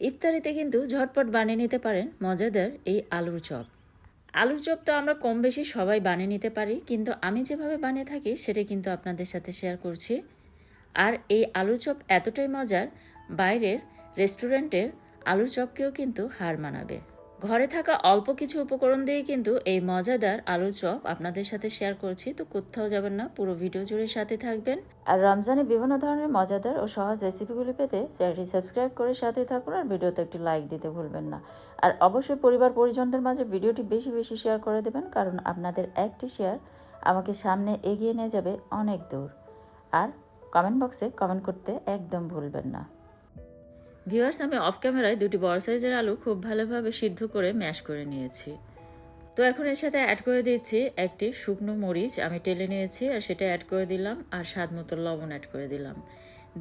ইফতারিতে কিন্তু ঝটপট বানিয়ে নিতে পারেন মজাদার এই আলুর চপ। আলুর চপ তো আমরা কম বেশি সবাই বানিয়ে নিতে পারি, কিন্তু আমি যেভাবে বানিয়ে থাকি সেটা কিন্তু আপনাদের সাথে শেয়ার করছি। আর এই আলুর চপ এতটাই মজার, বাইরের রেস্টুরেন্টের আলুর চপকেও কিন্তু হার মানাবে। ঘরে থাকা অল্প কিছু উপকরণ দিয়ে কিন্তু এই মজাদার আলুর চপ আপনাদের সাথে শেয়ার করছি, তো কোথাও যাবেন না, পুরো ভিডিও জুড়ে সাথে থাকবেন। আর রমজানে বিভিন্ন ধরনের মজাদার ও সহজ রেসিপিগুলি পেতে চ্যানেলটি সাবস্ক্রাইব করে সাথে থাকুন, আর ভিডিওতে একটি লাইক দিতে ভুলবেন না। আর অবশ্যই পরিবার পরিজনদের মাঝে ভিডিওটি বেশি বেশি শেয়ার করে দেবেন, কারণ আপনাদের একটি শেয়ার আমাকে সামনে এগিয়ে নিয়ে যাবে অনেক দূর। আর কমেন্ট বক্সে কমেন্ট করতে একদম ভুলবেন না। ভিউয়ার্স, আমি অফ ক্যামেরায় দুটি বড় সাইজের আলু খুব ভালোভাবে সিদ্ধ করে ম্যাশ করে নিয়েছি। তো এখন এর সাথে অ্যাড করে দিচ্ছি একটি শুকনো মরিচ আমি টেলে নিয়েছি, আর সেটা অ্যাড করে দিলাম, আর স্বাদ মতো লবণ অ্যাড করে দিলাম।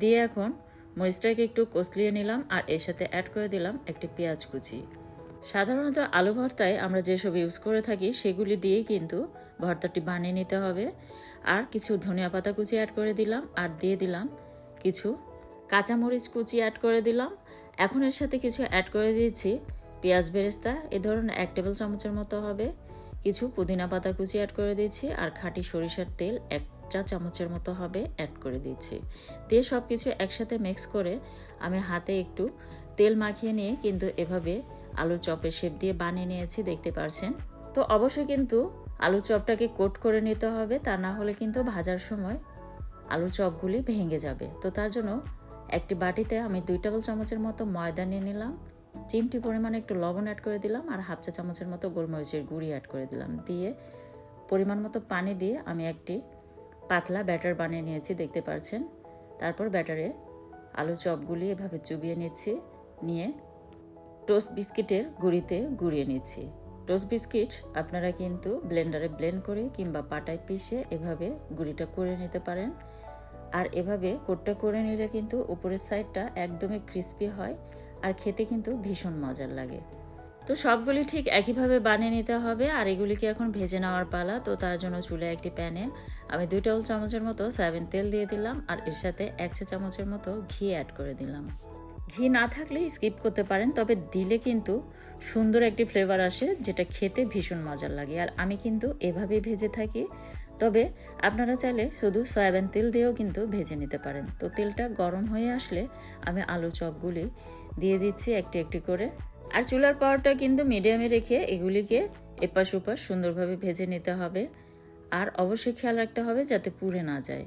দিয়ে এখন মরিচটাকে একটু কষলিয়ে নিলাম, আর এর সাথে অ্যাড করে দিলাম একটি পেঁয়াজ কুচি। সাধারণত আলু ভর্তায় আমরা যেসব ইউজ করে থাকি সেগুলি দিয়েই কিন্তু ভর্তাটি বানিয়ে নিতে হবে। আর কিছু ধনিয়া পাতা কুচি অ্যাড করে দিলাম, আর দিয়ে দিলাম কিছু কাঁচামরিচ কুচি অ্যাড করে দিলাম। এখন এর সাথে কিছু অ্যাড করে দিয়েছি পেঁয়াজ বেরেস্তা, এ ধরনের 1 টেবিল চামচের মতো হবে। কিছু পুদিনা পাতা কুচি অ্যাড করে দিয়েছি, আর খাঁটি সরিষার তেল 1 চা চামচের মতো হবে অ্যাড করে দিচ্ছি। দিয়ে সব কিছু একসাথে মিক্স করে আমি হাতে একটু তেল মাখিয়ে নিয়ে কিন্তু এভাবে আলুর চপের শেপ দিয়ে বানিয়ে নিয়েছি, দেখতে পারছেন। তো অবশ্যই কিন্তু আলুর চপটাকে কোট করে নিতে হবে, তা না হলে কিন্তু ভাজার সময় আলুর চপগুলি ভেঙে যাবে। তো তার জন্য একটি বাটিতে আমি 2 টেবিল চামচের মতো ময়দা নিয়ে নিলাম, চিমটি পরিমাণে একটু লবণ অ্যাড করে দিলাম, আর হাফ চা চামচের মতো গোলমরিচের গুঁড়ি অ্যাড করে দিলাম। দিয়ে পরিমাণ মতো পানি দিয়ে আমি একটি পাতলা ব্যাটার বানিয়ে নিয়েছি, দেখতে পাচ্ছেন। তারপর ব্যাটারে আলু চপগুলি এভাবে চুবিয়ে নিচ্ছি, নিয়ে টোস্ট বিস্কিটের গুঁড়িতে গুঁড়িয়ে নিচ্ছি। টোস্ট বিস্কিট আপনারা কিন্তু ব্লেন্ডারে ব্লেন্ড করে কিংবা পাটায় পিষে এভাবে গুঁড়িটা করে নিতে পারেন। আর এভাবে কোটটা করে নিলে কিন্তু উপরের সাইডটা একদমই ক্রিস্পি হয়, আর খেতে কিন্তু ভীষণ মজার লাগে। তো সবগুলি ঠিক একইভাবে বানিয়ে নিতে হবে, আর এগুলিকে এখন ভেজে নেওয়ার পালা। তো তার জন্য চুলে একটি প্যানে আমি 2 টেবিল চামচের মতো সয়াবিন তেল দিয়ে দিলাম, আর এর সাথে 1 চা চামচের মতো ঘি অ্যাড করে দিলাম। ঘি না থাকলে স্কিপ করতে পারেন, তবে দিলে কিন্তু সুন্দর একটি ফ্লেভার আসে, যেটা খেতে ভীষণ মজার লাগে। আর আমি কিন্তু এভাবেই ভেজে থাকি, তবে আপনারা চাইলে শুধু সয়াবিন তেল দিয়েও কিন্তু ভেজে নিতে পারেন। তো তেলটা গরম হয়ে আসলে আমি আলু চপগুলি দিয়ে দিচ্ছি একটি একটি করে। আর চুলার পাওয়ারটা কিন্তু মিডিয়ামে রেখে এগুলিকে এপাশ ওপাশ সুন্দরভাবে ভেজে নিতে হবে, আর অবশ্যই খেয়াল রাখতে হবে যাতে পুড়ে না যায়।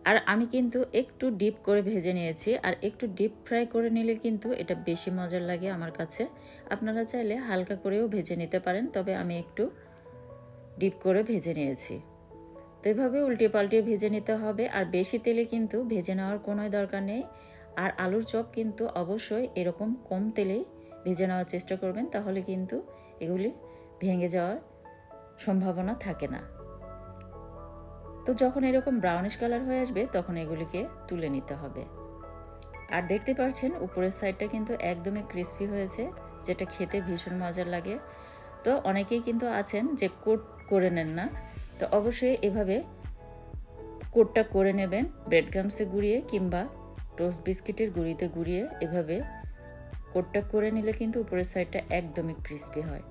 আর আমি কিন্তু একটু ডিপ করে ভেজে নিয়েছি, আর একটু ডিপ ফ্রাই করে নিলে কিন্তু এটা বেশি মজার লাগে আমার কাছে। আপনারা চাইলে হালকা করেও ভেজে নিতে পারেন, তবে আমি একটু ডিপ করে ভেজে নিয়েছি। তো এভাবে উল্টে পাল্টে ভেজে নিতে হবে, আর বেশি তেলে কিন্তু ভেজে নেওয়ার কোনো দরকার নেই। আর আলুর চপ কিন্তু অবশ্যই এরকম কম তেলেই ভেজে নেওয়ার চেষ্টা করবেন, তাহলে কিন্তু এগুলি ভেঙে যাওয়ার সম্ভাবনা থাকে না। তো যখন এরকম ব্রাউনিশ কালার হয়ে আসবে তখন এগুলিকে তুলে নিতে হবে। আর দেখতে পাচ্ছেন উপরের সাইডটা কিন্তু একদমই ক্রিস্পি হয়েছে, যেটা খেতে ভীষণ মজার লাগে। তো অনেকেই কিন্তু আছেন যে কোট করে নেন না, তো অবশ্যই এভাবে কোটটা করে নেবেন ব্রেড ক্রাম্বসে গুঁড়িয়ে কিংবা টোস্ট বিস্কিটের গুঁড়িতে গুঁড়িয়ে। এভাবে কোটটা করে নিলে কিন্তু উপরের সাইডটা একদমই ক্রিস্পি হয়।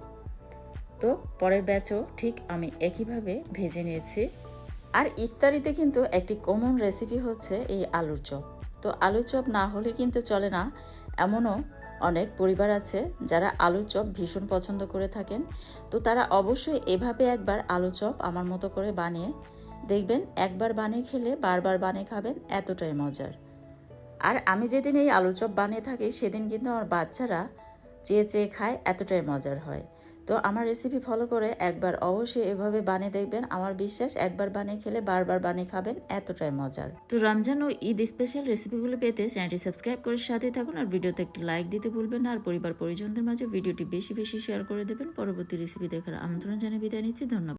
তো পরের ব্যাচও ঠিক আমি একইভাবে ভেজে নিয়েছি। আর ইফতারিতে কিন্তু একটি কমন রেসিপি হচ্ছে এই আলুর চপ। তো আলুর চপ না হলে কিন্তু চলে না, এমনও অনেক পরিবার আছে যারা আলুর চপ ভীষণ পছন্দ করে থাকেন। তো তারা অবশ্যই এভাবে একবার আলু চপ আমার মতো করে বানিয়ে দেখবেন, একবার বানিয়ে খেলে বারবার বানিয়ে খাবেন, এতটাই মজার। আর আমি যেদিন এই আলু চপ বানিয়ে থাকি সেদিন কিন্তু আমার বাচ্চারা চেয়ে চেয়ে খায়, এতটাই মজার হয়। তো আমার রেসিপি ফলো করে একবার অবশ্যই এভাবে বানিয়ে দেখবেন, আমার বিশ্বাস একবার বানিয়ে খেলে বারবার বানিয়ে খাবেন, এতটাই মজার। তো রমজান ও ঈদ স্পেশাল রেসিপিগুলো পেতে চ্যানেলটি সাবস্ক্রাইব করে সাথে থাকুন, আর ভিডিওতে একটি লাইক দিতে ভুলবেন না, আর পরিবার পরিজনদের মাঝে ভিডিওটি বেশি বেশি শেয়ার করে দেবেন। পরবর্তী রেসিপি দেখার আমন্ত্রণ জানিয়ে বিদায় নিচ্ছি। ধন্যবাদ।